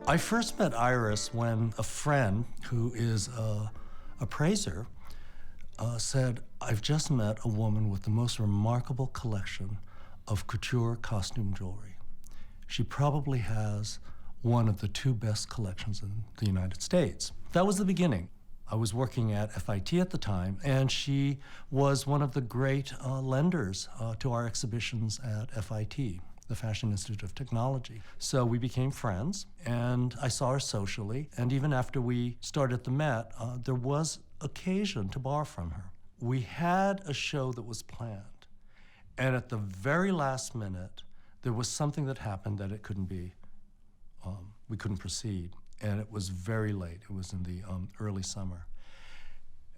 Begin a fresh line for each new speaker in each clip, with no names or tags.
I first met Iris when a friend who is a appraiser said, I've just met a woman with the most remarkable collection of couture costume jewelry. She probably has one of the two best collections in the United States. That was the beginning. I was working at FIT at the time, and she was one of the great lenders to our exhibitions at FIT, the Fashion Institute of Technology. So we became friends, and I saw her socially, and even after we started the Met, there was occasion to borrow from her. We had a show that was planned, and at the very last minute, there was something that happened that it couldn't be, we couldn't proceed, and it was very late. It was in the early summer.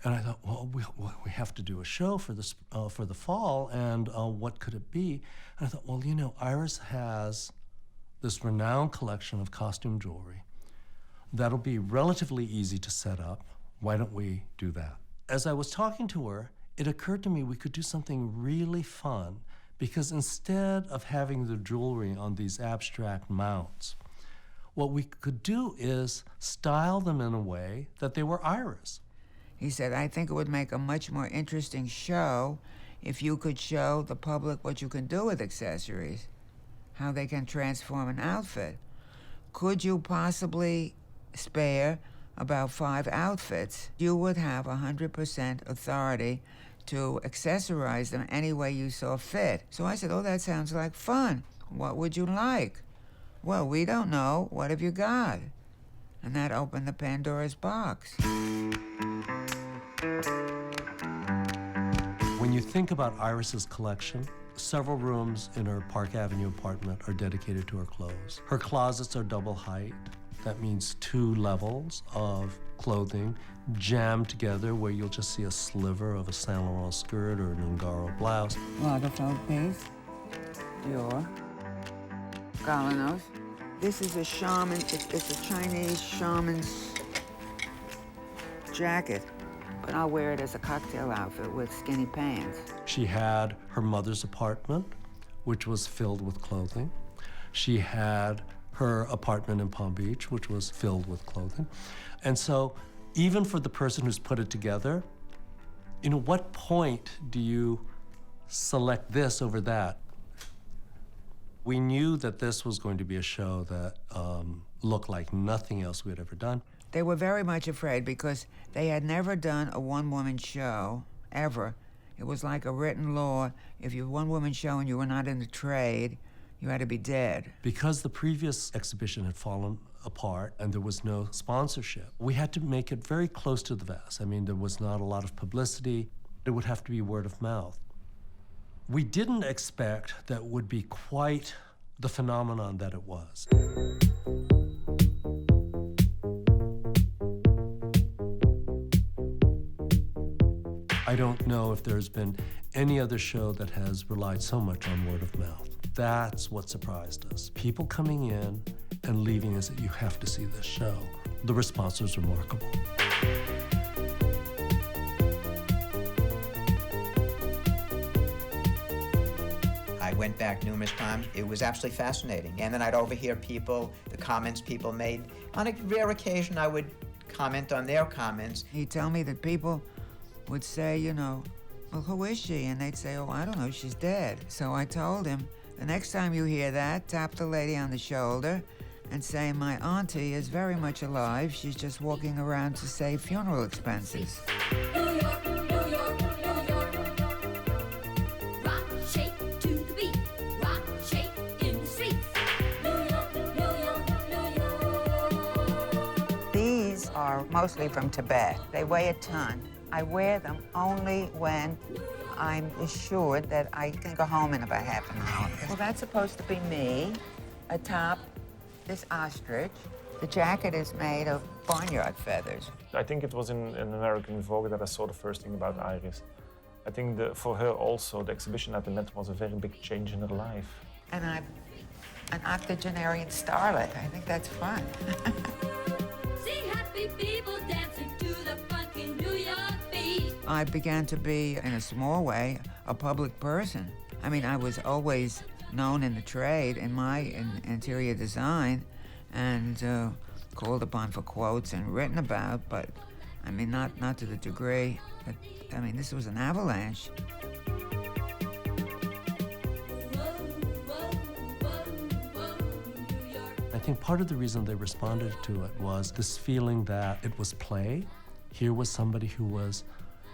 And I thought, well, we have to do a show for this for the fall, and what could it be? And I thought, well, you know, Iris has this renowned collection of costume jewelry. That'll be relatively easy to set up. Why don't we do that? As I was talking to her, it occurred to me we could do something really fun, because instead of having the jewelry on these abstract mounts, what we could do is style them in a way that they were Iris.
He said, I think it would make a much more interesting show if you could show the public what you can do with accessories, how they can transform an outfit. Could you possibly spare about 5 outfits? You would have 100% authority to accessorize them any way you saw fit. So I said, oh, that sounds like fun. What would you like? Well, we don't know. What have you got? And that opened the Pandora's box.
When you think about Iris's collection, several rooms in her Park Avenue apartment are dedicated to her clothes. Her closets are double height. That means 2 levels of clothing jammed together, where you'll just see a sliver of a Saint Laurent skirt or an Ungaro blouse.
Lagerfeld piece, Dior, Galanos. This is a shaman, it's a Chinese shaman's jacket, but I'll wear it as a cocktail outfit with skinny pants.
She had her mother's apartment, which was filled with clothing. She had her apartment in Palm Beach, which was filled with clothing. And so even for the person who's put it together, you know, what point do you select this over that? We knew that this was going to be a show that looked like nothing else we had ever done.
They were very much afraid because they had never done a one-woman show, ever. It was like a written law. If you were a one-woman show and you were not in the trade, you had to be dead.
Because the previous exhibition had fallen apart and there was no sponsorship, we had to make it very close to the vest. I mean, there was not a lot of publicity. It would have to be word of mouth. We didn't expect that it would be quite the phenomenon that it was. I don't know if there's been any other show that has relied so much on word of mouth. That's what surprised us. People coming in and leaving us, you have to see this show. The response was remarkable.
I went back numerous times. It was absolutely fascinating. And then I'd overhear people, the comments people made. On a rare occasion, I would comment on their comments.
He'd tell me that people would say, you know, well, who is she? And they'd say, oh, I don't know, she's dead. So I told him, the next time you hear that, tap the lady on the shoulder and say, my auntie is very much alive. She's just walking around to save funeral expenses.
New York, New York, New York. Rock, shake to the beat. Rock, shake in the streets. New York, New York, New York.
These are mostly from Tibet. They weigh a ton. I wear them only when I'm assured that I can go home in about half an hour. Well, that's supposed to be me. Atop this ostrich. The jacket is made of barnyard feathers.
I think it was in American Vogue that I saw the first thing about Iris. I think for her also, the exhibition at the Met was a very big change in her life.
And I'm an octogenarian starlet. I think that's fun.
See happy people dancing to the funky New York beat.
I began to be, in a small way, a public person. I mean, I was always known in the trade in my interior design and called upon for quotes and written about, but I mean, not to the degree that, I mean, this was an avalanche.
I think part of the reason they responded to it was this feeling that it was play. Here was somebody who was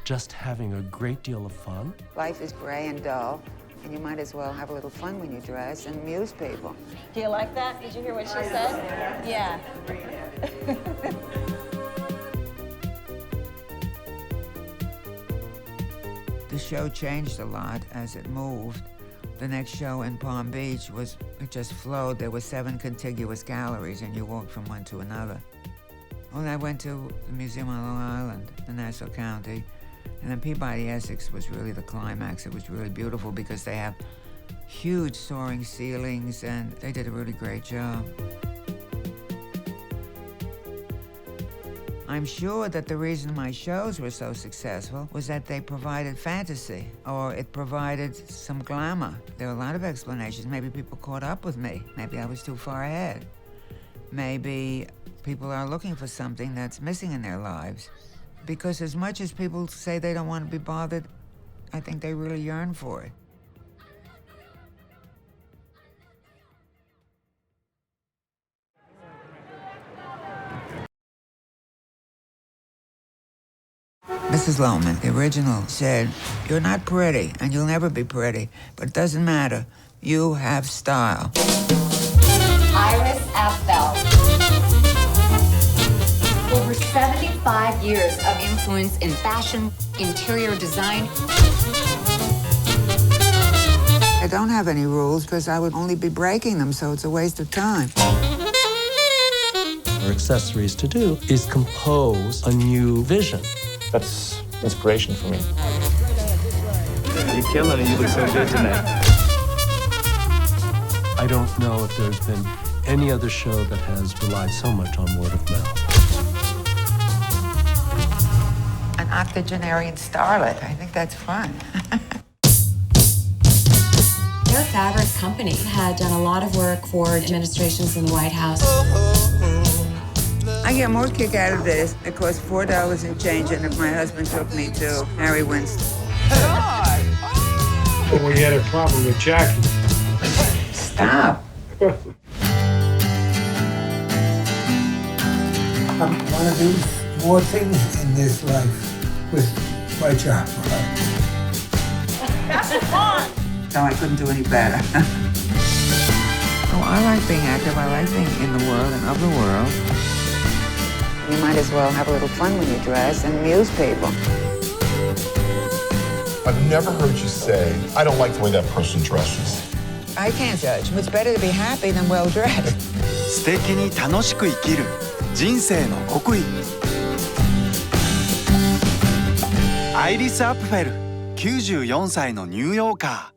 just having a great deal of fun.
Life is gray and dull, and you might as well have a little fun when you dress and amuse people.
Do you like that? Did you hear what she said? Yeah.
The show changed a lot as it moved. The next show in Palm Beach it just flowed. There were 7 contiguous galleries, and you walked from one to another. Well, I went to the museum on Long Island, in Nassau County, and then Peabody, Essex was really the climax. It was really beautiful because they have huge soaring ceilings, and they did a really great job. I'm sure that the reason my shows were so successful was that they provided fantasy, or it provided some glamour. There are a lot of explanations. Maybe people caught up with me. Maybe I was too far ahead. Maybe people are looking for something that's missing in their lives. Because as much as people say they don't want to be bothered, I think they really yearn for it. Mrs. Lohman, the original, said, "You're not pretty, and you'll never be pretty, but it doesn't matter. You have style."
Iris Apfel. Over 75 years of influence in fashion, interior design.
I don't have any rules because I would only be breaking them, so it's a waste of time.
Our accessories to do is compose a new vision.
That's inspiration for me.
You're killing it. You look so good tonight.
I don't know if there's been any other show that has relied so much on word of mouth.
An octogenarian starlet. I think that's fun.
Their fabric company had done a lot of work for administrations in the White House.
I get more kick out of this. It cost $4 and change, and if my husband took me to Harry Winston.
But we had a problem with Jackie.
Stop.
I want to do more things in this life with my job.
No, I couldn't do any better. Oh, I like being active. I like being in the world and of the world. You might as well have a little fun when you dress and amuse people.
I've never heard you say, I don't like the way that person dresses.
I can't judge. It's better to be happy than well-dressed.
素敵に楽しく生きる人生の極意。アイリス・アプフェル、94歳のニューヨーカー。